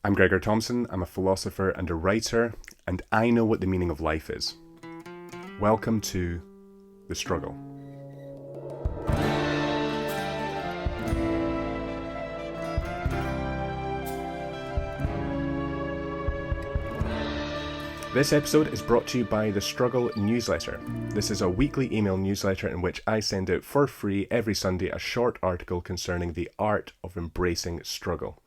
I'm Gregor Thomson, I'm a philosopher and a writer, and I know what the meaning of life is. Welcome to The Struggle. This episode is brought to you by The Struggle newsletter. This is a weekly email newsletter in which I send out for free every Sunday a short article concerning the art of embracing struggle.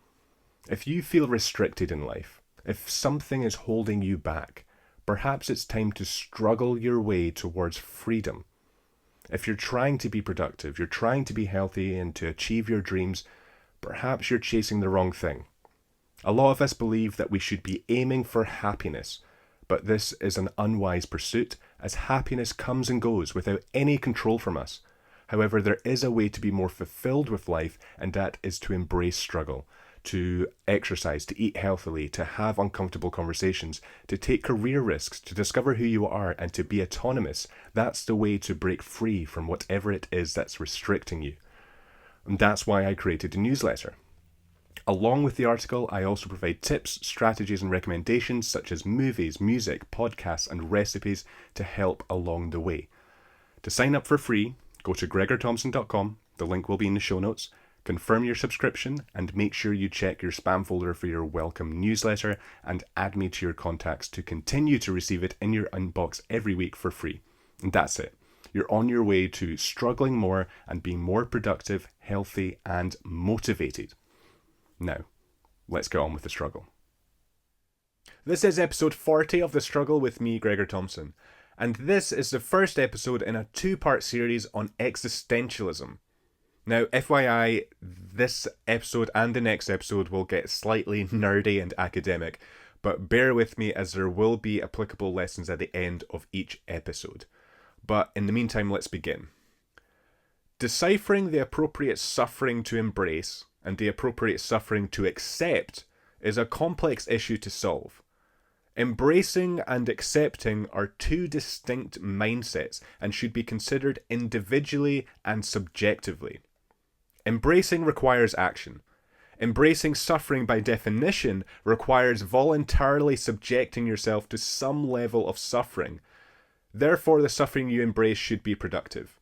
If you feel restricted in life, if something is holding you back, perhaps it's time to struggle your way towards freedom. If you're trying to be productive, you're trying to be healthy and to achieve your dreams, perhaps you're chasing the wrong thing. A lot of us believe that we should be aiming for happiness, but this is an unwise pursuit, as happiness comes and goes without any control from us. However, there is a way to be more fulfilled with life, and that is to embrace struggle, to exercise, to eat healthily, to have uncomfortable conversations, to take career risks, to discover who you are, and to be autonomous. That's the way to break free from whatever it is that's restricting you. And that's why I created a newsletter. Along with the article, I also provide tips, strategies, and recommendations such as movies, music, podcasts, and recipes to help along the way. To sign up for free, go to gregorthomson.com. The link will be in the show notes. Confirm your subscription and make sure you check your spam folder for your welcome newsletter and add me to your contacts to continue to receive it in your inbox every week for free. And that's it. You're on your way to struggling more and being more productive, healthy, and motivated. Now, let's get on with the struggle. This is episode 40 of The Struggle with me, Gregor Thomson, and this is the first episode in a two-part series on existentialism. Now, FYI, this episode and the next episode will get slightly nerdy and academic, but bear with me as there will be applicable lessons at the end of each episode. But in the meantime, let's begin. Deciphering the appropriate suffering to embrace and the appropriate suffering to accept is a complex issue to solve. Embracing and accepting are two distinct mindsets and should be considered individually and subjectively. Embracing requires action. Embracing suffering by definition requires voluntarily subjecting yourself to some level of suffering. Therefore, the suffering you embrace should be productive.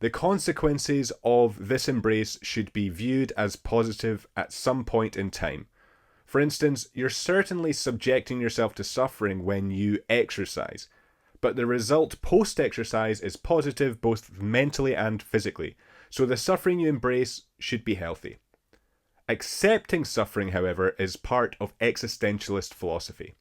The consequences of this embrace should be viewed as positive at some point in time. For instance, you're certainly subjecting yourself to suffering when you exercise, but the result post-exercise is positive both mentally and physically, so the suffering you embrace should be healthy. Accepting suffering, however, is part of existentialist philosophy.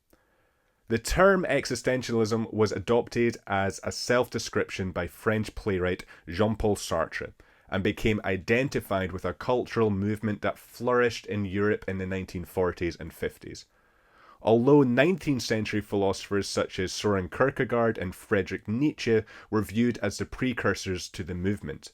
The term existentialism was adopted as a self-description by French playwright Jean-Paul Sartre and became identified with a cultural movement that flourished in Europe in the 1940s and 50s. Although 19th century philosophers such as Søren Kierkegaard and Friedrich Nietzsche were viewed as the precursors to the movement,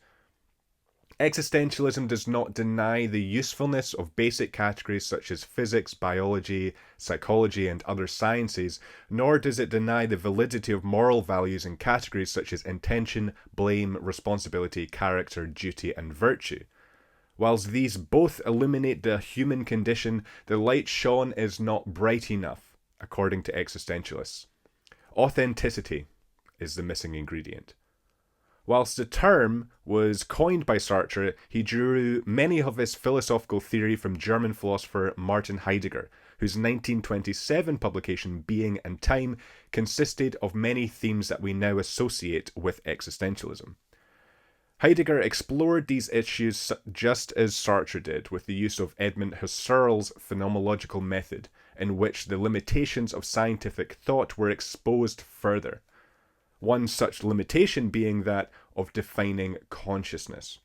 existentialism does not deny the usefulness of basic categories such as physics, biology, psychology, and other sciences, nor does it deny the validity of moral values in categories such as intention, blame, responsibility, character, duty, and virtue. Whilst these both illuminate the human condition, the light shone is not bright enough, according to existentialists. Authenticity is the missing ingredient. Whilst the term was coined by Sartre, he drew many of his philosophical theory from German philosopher Martin Heidegger, whose 1927 publication Being and Time consisted of many themes that we now associate with existentialism. Heidegger explored these issues just as Sartre did, with the use of Edmund Husserl's phenomenological method, in which the limitations of scientific thought were exposed further. One such limitation being that of defining consciousness.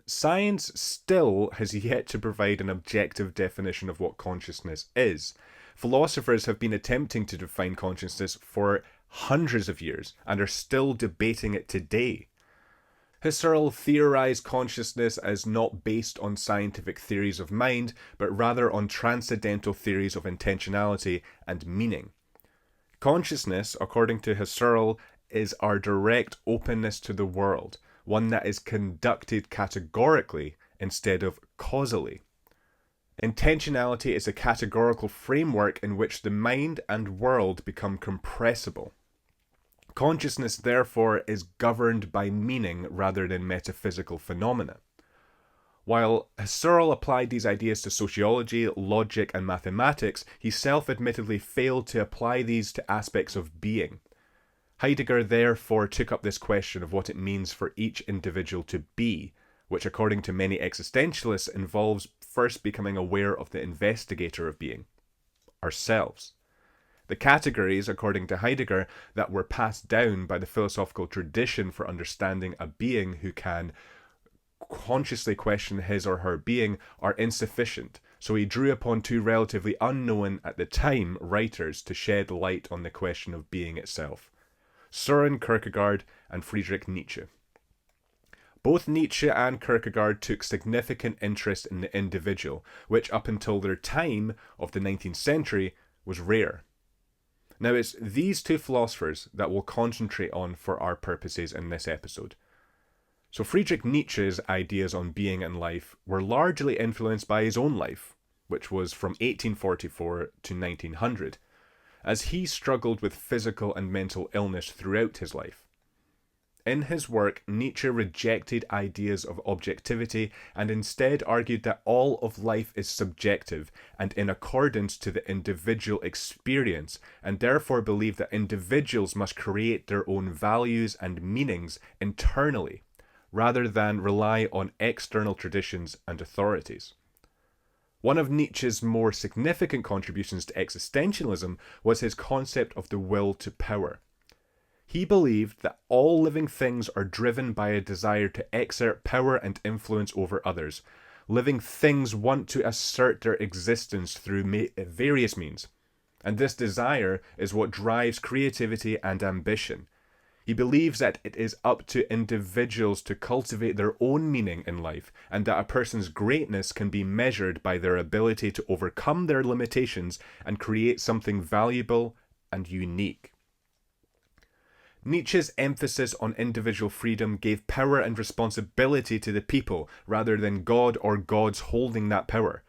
Science still has yet to provide an objective definition of what consciousness is. Philosophers have been attempting to define consciousness for hundreds of years and are still debating it today. Husserl theorized consciousness as not based on scientific theories of mind, but rather on transcendental theories of intentionality and meaning. Consciousness, according to Husserl, is our direct openness to the world, one that is conducted categorically instead of causally. Intentionality is a categorical framework in which the mind and world become compressible. Consciousness, therefore, is governed by meaning rather than metaphysical phenomena. While Husserl applied these ideas to sociology, logic, and mathematics, he self-admittedly failed to apply these to aspects of being. Heidegger therefore took up this question of what it means for each individual to be, which according to many existentialists involves first becoming aware of the investigator of being, ourselves. The categories, according to Heidegger, that were passed down by the philosophical tradition for understanding a being who can consciously question his or her being are insufficient, so he drew upon two relatively unknown at the time writers to shed light on the question of being itself: Søren Kierkegaard and Friedrich Nietzsche. Both Nietzsche and Kierkegaard took significant interest in the individual, which up until their time of the 19th century was rare. Now it's these two philosophers that we'll concentrate on for our purposes in this episode. So Friedrich Nietzsche's ideas on being and life were largely influenced by his own life, which was from 1844 to 1900, as he struggled with physical and mental illness throughout his life. In his work, Nietzsche rejected ideas of objectivity and instead argued that all of life is subjective and in accordance to the individual experience, and therefore believed that individuals must create their own values and meanings internally, rather than rely on external traditions and authorities. One of Nietzsche's more significant contributions to existentialism was his concept of the will to power. He believed that all living things are driven by a desire to exert power and influence over others. Living things want to assert their existence through various means, and this desire is what drives creativity and ambition. He believes that it is up to individuals to cultivate their own meaning in life, and that a person's greatness can be measured by their ability to overcome their limitations and create something valuable and unique. Nietzsche's emphasis on individual freedom gave power and responsibility to the people, rather than God or gods holding that power.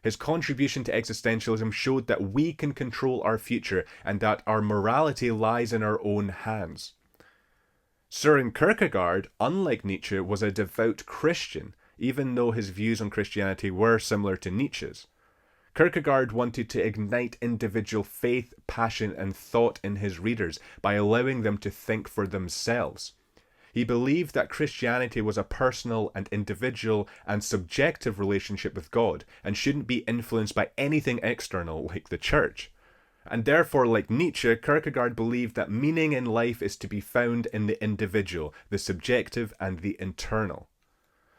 His contribution to existentialism showed that we can control our future and that our morality lies in our own hands. Søren Kierkegaard, unlike Nietzsche, was a devout Christian, even though his views on Christianity were similar to Nietzsche's. Kierkegaard wanted to ignite individual faith, passion, and thought in his readers by allowing them to think for themselves. He believed that Christianity was a personal and individual and subjective relationship with God, and shouldn't be influenced by anything external like the church. And therefore, like Nietzsche, Kierkegaard believed that meaning in life is to be found in the individual, the subjective and the internal.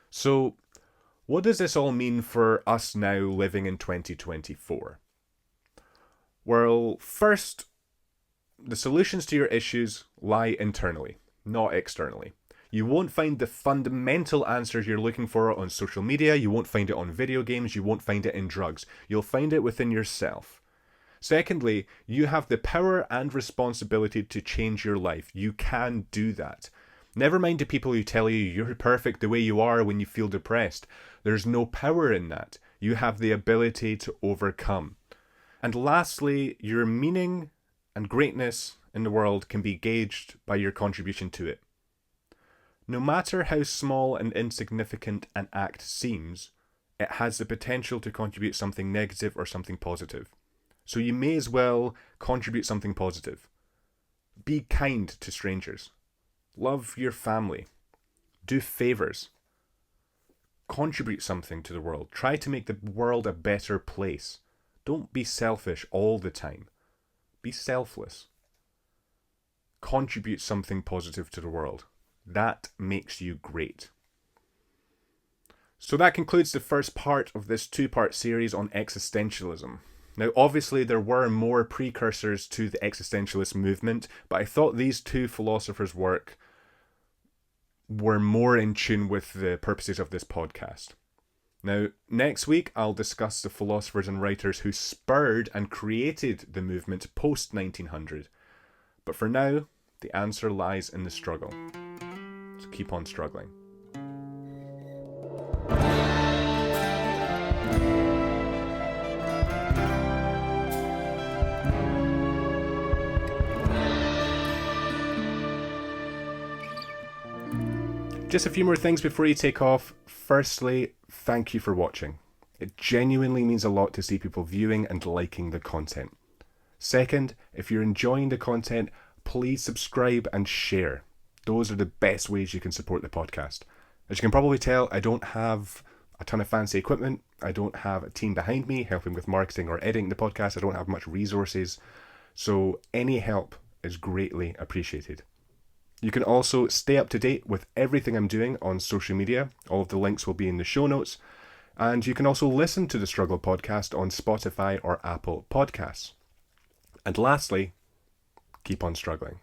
So, what does this all mean for us now living in 2024? Well, first, the solutions to your issues lie internally, not externally. You won't find the fundamental answers you're looking for on social media, you won't find it on video games, you won't find it in drugs. You'll find it within yourself. Secondly, you have the power and responsibility to change your life. You can do that. Never mind the people who tell you you're perfect the way you are when you feel depressed. There's no power in that. You have the ability to overcome. And lastly, your meaning and greatness in the world can be gauged by your contribution to it. No matter how small and insignificant an act seems, it has the potential to contribute something negative or something positive. So you may as well contribute something positive. Be kind to strangers. Love your family. Do favors. Contribute something to the world. Try to make the world a better place. Don't be selfish all the time. Be selfless. Contribute something positive to the world. That makes you great. So that concludes the first part of this two-part series on existentialism. Now, obviously, there were more precursors to the existentialist movement, but I thought these two philosophers' work were more in tune with the purposes of this podcast. Now, next week, I'll discuss the philosophers and writers who spurred and created the movement post-1900. But for now, the answer lies in the struggle. So keep on struggling. Just a few more things before you take off. Firstly, thank you for watching. It genuinely means a lot to see people viewing and liking the content. Second, if you're enjoying the content, please subscribe and share. Those are the best ways you can support the podcast. As you can probably tell, I don't have a ton of fancy equipment. I don't have a team behind me helping with marketing or editing the podcast. I don't have much resources. So any help is greatly appreciated. You can also stay up to date with everything I'm doing on social media. All of the links will be in the show notes. And you can also listen to the Struggle podcast on Spotify or Apple Podcasts. And lastly, keep on struggling.